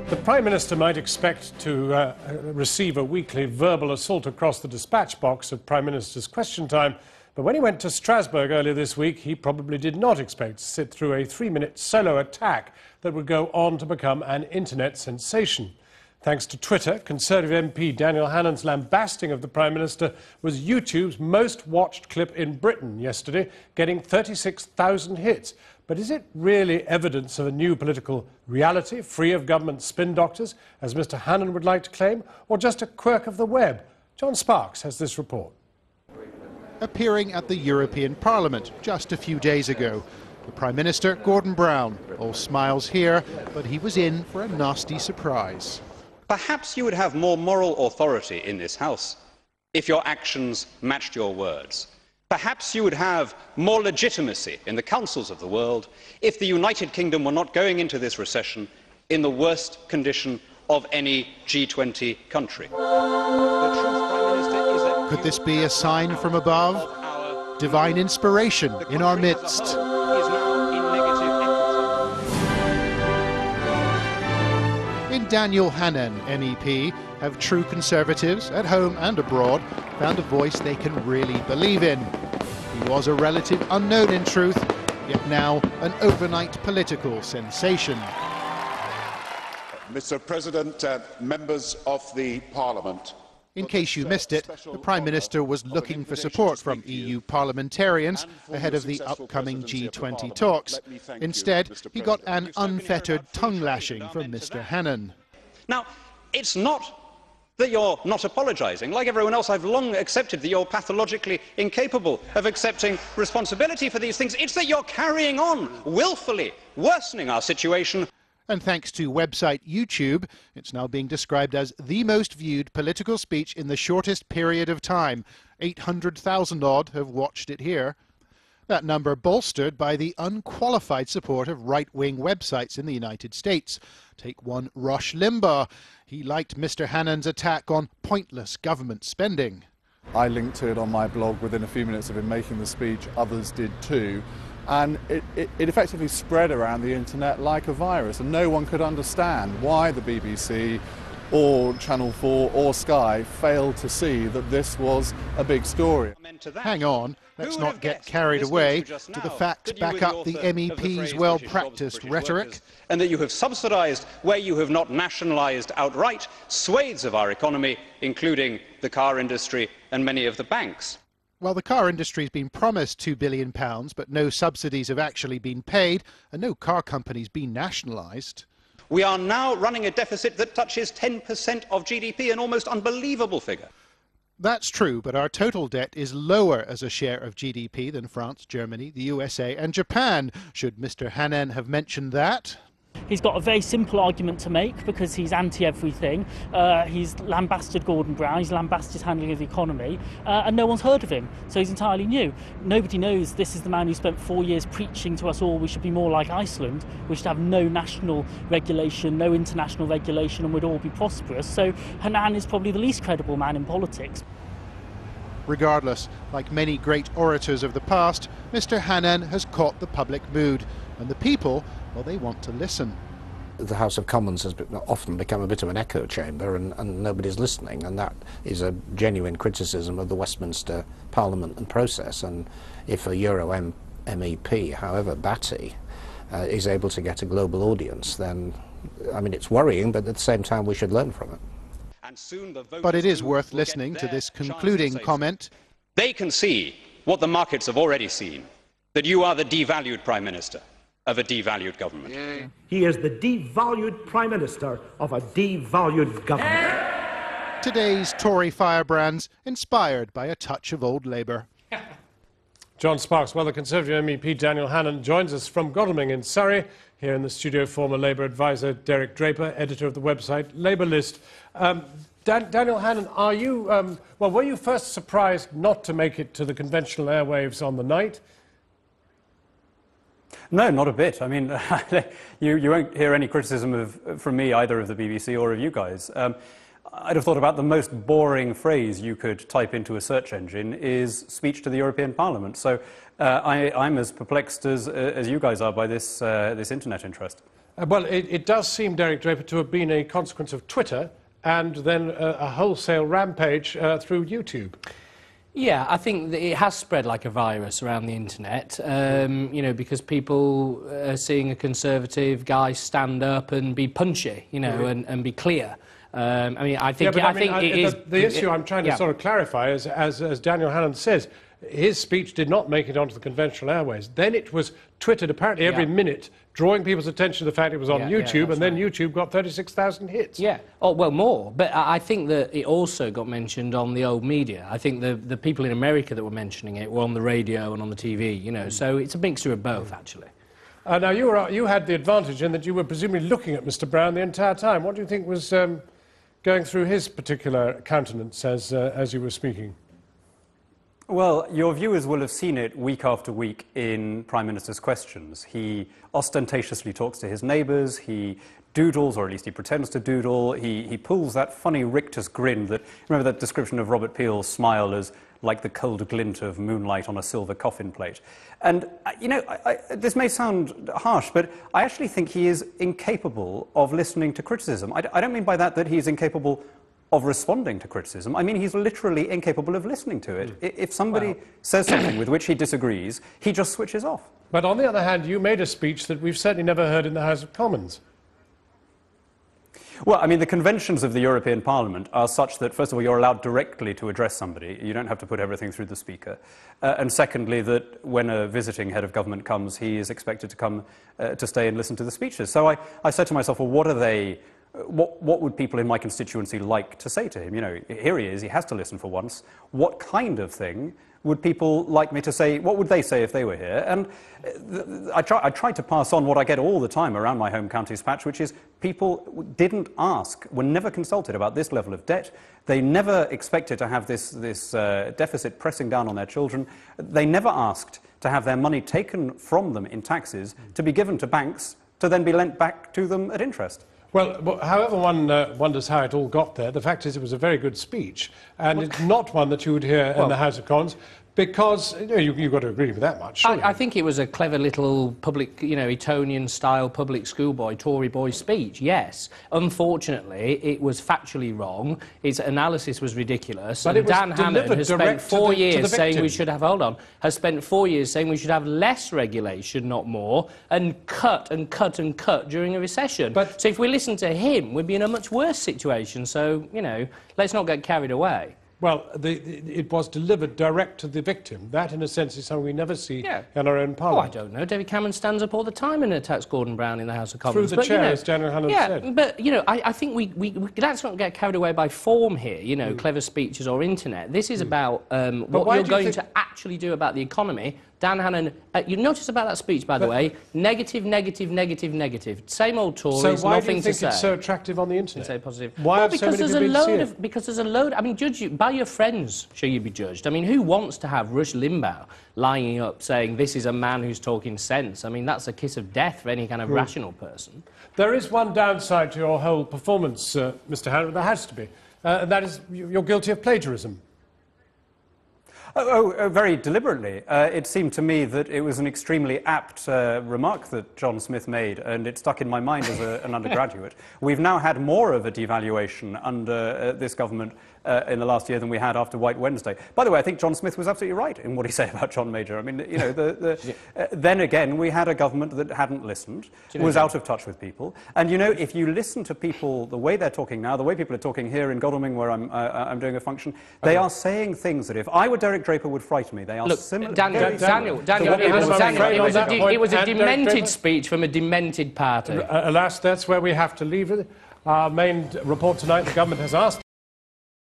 The Prime Minister might expect to receive a weekly verbal assault across the dispatch box of Prime Minister's Question Time, but when he went to Strasbourg earlier this week, he probably did not expect to sit through a 3-minute solo attack that would go on to become an internet sensation. Thanks to Twitter, Conservative MP Daniel Hannan's lambasting of the Prime Minister was YouTube's most watched clip in Britain yesterday, getting 36,000 hits. But is it really evidence of a new political reality, free of government spin doctors, as Mr Hannan would like to claim, or just a quirk of the web? John Sparks has this report. Appearing at the European Parliament just a few days ago, the Prime Minister, Gordon Brown, all smiles here, but he was in for a nasty surprise. Perhaps you would have more moral authority in this House if your actions matched your words. Perhaps you would have more legitimacy in the councils of the world if the United Kingdom were not going into this recession in the worst condition of any G20 country. The truth, Prime Minister, is that could this be a sign from above? Divine inspiration in our midst. In Daniel Hannan MEP, have true Conservatives, at home and abroad, found a voice they can really believe in. He was a relative unknown in truth, yet now an overnight political sensation. Mr. President, members of the Parliament. In case you missed it, the Prime Minister was looking for support from EU parliamentarians ahead of the upcoming G20 talks. Instead, he got an unfettered tongue-lashing from Mr Hannan. Now, it's not that you're not apologising. Like everyone else, I've long accepted that you're pathologically incapable of accepting responsibility for these things. It's that you're carrying on, willfully worsening our situation. And thanks to website YouTube, it's now being described as the most viewed political speech in the shortest period of time. 800,000 odd have watched it here. That number bolstered by the unqualified support of right-wing websites in the United States. Take one Rush Limbaugh. He liked Mr Hannan's attack on pointless government spending. I linked to it on my blog within a few minutes of him making the speech. Others did too. And it effectively spread around the internet like a virus, and no one could understand why the BBC or Channel 4 or Sky failed to see that this was a big story. Hang on, let's not get carried away. Do the facts back up the MEP's well-practiced rhetoric? And that you have subsidised, where you have not nationalised outright, swathes of our economy, including the car industry and many of the banks. Well, the car industry's been promised £2 billion, but no subsidies have actually been paid, and no car company's been nationalised. We are now running a deficit that touches 10% of GDP, an almost unbelievable figure. That's true, but our total debt is lower as a share of GDP than France, Germany, the USA and Japan. Should Mr Hannan have mentioned that? He's got a very simple argument to make because he's anti-everything. He's lambasted Gordon Brown, he's lambasted his handling of the economy, and no one's heard of him, so he's entirely new. Nobody knows this is the man who spent 4 years preaching to us all we should be more like Iceland, we should have no national regulation, no international regulation, and we'd all be prosperous. So Hannan is probably the least credible man in politics. Regardless, like many great orators of the past, Mr Hannan has caught the public mood, and the people, well, they want to listen. The House of Commons has often become a bit of an echo chamber, and nobody's listening, and that is a genuine criticism of the Westminster Parliament and process. And if a Euro MEP, however batty, is able to get a global audience, then, I mean, it's worrying, but at the same time we should learn from it. But it is worth listening to this concluding comment. They can see what the markets have already seen, that you are the devalued Prime Minister of a devalued government. Yeah. He is the devalued Prime Minister of a devalued government. Today's Tory firebrands inspired by a touch of old Labour. John Sparks. Well, the Conservative MEP Daniel Hannan joins us from Godalming in Surrey. Here in the studio, former Labour advisor Derek Draper, editor of the website Labour List. Daniel Hannan, are you, were you first surprised not to make it to the conventional airwaves on the night? No, not a bit. I mean, you won't hear any criticism from me, either of the BBC or of you guys. I'd have thought about the most boring phrase you could type into a search engine is speech to the European Parliament. So I'm as perplexed as you guys are by this internet interest. Well, it does seem, Derek Draper, to have been a consequence of Twitter and then a wholesale rampage through YouTube. Yeah, I think that it has spread like a virus around the internet, you know, because people are seeing a Conservative guy stand up and be punchy, you know, and be clear. I mean, I think, the issue I'm trying to sort of clarify is, as Daniel Hannan says, his speech did not make it onto the conventional airways. Then it was twittered apparently every minute, drawing people's attention to the fact it was on YouTube, and then YouTube got 36,000 hits. Yeah, oh, well, more. But I think that it also got mentioned on the old media. I think the people in America that were mentioning it were on the radio and on the TV, you know, so it's a mixture of both, actually. Now, you had the advantage in that you were presumably looking at Mr. Brown the entire time. What do you think was going through his particular countenance as you were speaking? Well, your viewers will have seen it week after week in Prime Minister's questions. He ostentatiously talks to his neighbours, he doodles, or at least he pretends to doodle, he pulls that funny rictus grin that, remember that description of Robert Peel's smile as like the cold glint of moonlight on a silver coffin plate. And, you know, this may sound harsh, but I actually think he is incapable of listening to criticism. I don't mean by that he's incapable of responding to criticism. I mean, he's literally incapable of listening to it. If somebody says something with which he disagrees, he just switches off. But on the other hand, you made a speech that we've certainly never heard in the House of Commons. Well, I mean, the conventions of the European Parliament are such that, first of all, you're allowed directly to address somebody. You don't have to put everything through the Speaker. And secondly, that when a visiting head of government comes, he is expected to come to stay and listen to the speeches. So I said to myself, well, what are they... What would people in my constituency like to say to him? You know, here he is, he has to listen for once. What kind of thing would people like me to say? What would they say if they were here? And I tried to pass on what I get all the time around my home county's patch, which is people didn't ask, were never consulted about this level of debt. They never expected to have this deficit pressing down on their children. They never asked to have their money taken from them in taxes to be given to banks to then be lent back to them at interest. Well, however one wonders how it all got there, the fact is it was a very good speech, and it's not one that you would hear in the House of Commons, because you've got to agree with that much. I think it was a clever little public, you know, Etonian-style public schoolboy, Tory boy speech, yes. Unfortunately, it was factually wrong. Its analysis was ridiculous. But and Dan Hannan has spent 4 years saying we should have, has spent 4 years saying we should have less regulation, not more, and cut and cut and cut during a recession. So if we listen to him, we'd be in a much worse situation. So, you know, let's not get carried away. Well, it was delivered direct to the victim. That, in a sense, is something we never see in our own Parliament. Oh, I don't know. David Cameron stands up all the time and attacks Gordon Brown in the House of Commons. Through the chair, as Daniel Hannan said. But, you know, I think let's not get carried away by form here, you know, clever speeches or internet. This is about what you're going to actually do about the economy. Dan Hannan, you notice about that speech, by the way, negative, negative, negative, negative. Same old Tories, nothing to say. So why do you think it's so attractive on the internet? Say positive. Why have so many people been to see it? Because there's a load... I mean, judge you, by your friends shall you be judged. I mean, who wants to have Rush Limbaugh lining up saying this is a man who's talking sense? I mean, that's a kiss of death for any kind of rational person. There is one downside to your whole performance, Mr. Hannan, there has to be, and that is you're guilty of plagiarism. Very deliberately. It seemed to me that it was an extremely apt remark that John Smith made, and it stuck in my mind as an undergraduate. We've now had more of a devaluation under this government in the last year than we had after White Wednesday. By the way, I think John Smith was absolutely right in what he said about John Major. I mean, you know, then again, we had a government that hadn't listened, was out of touch with people. And, you know, if you listen to people the way they're talking now, the way people are talking here in Godalming, where I'm doing a function, they are saying things that if I were Derek Draper would frighten me. They are similar. Daniel, it was a demented speech from a demented party. Alas, that's where we have to leave it. Our main report tonight, the government has asked